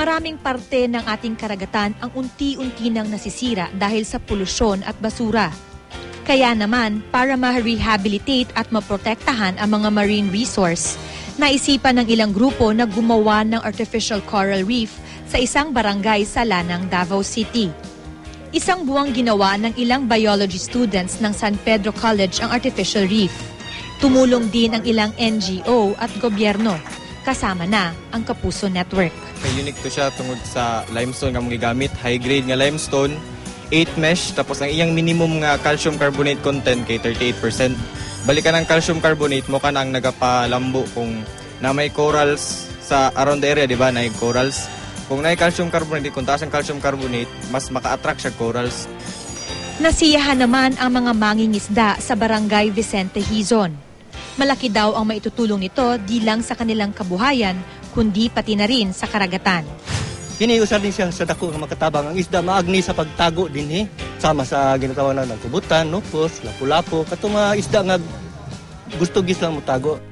Maraming parte ng ating karagatan ang unti-unti nang nasisira dahil sa polusyon at basura. Kaya naman, para ma-rehabilitate at maprotektahan ang mga marine resource, naisipan ng ilang grupo na gumawa ng artificial coral reef sa isang barangay sa Lanang, Davao City. Isang buwang ginawa ng ilang biology students ng San Pedro College ang artificial reef. Tumulong din ang ilang NGO at gobyerno, kasama na ang Kapuso Network. Unique to siya tungod sa limestone nga magigamit, high grade nga limestone, 8 mesh, tapos ang iyang minimum nga calcium carbonate content kay 38%. Balikan ang calcium carbonate mo ka nang nagapalambo kung na may corals sa around the area, di ba? Na corals. Kung na calcium carbonate, kung taas ang calcium carbonate, mas maka-attract siya corals. Nasiyahan naman ang mga mangingisda sa Barangay Vicente Hizon. Malaki daw ang maitutulong nito di lang sa kanilang kabuhayan, kundi pati na rin sa karagatan. Hiniusar din siya sa dako ng makatabang ang isda maagni sa pagtago din sama sa ginatawanan ng kubutan, nupos, lapu-lapu, katong mga isda nga gusto gis lang mo tago.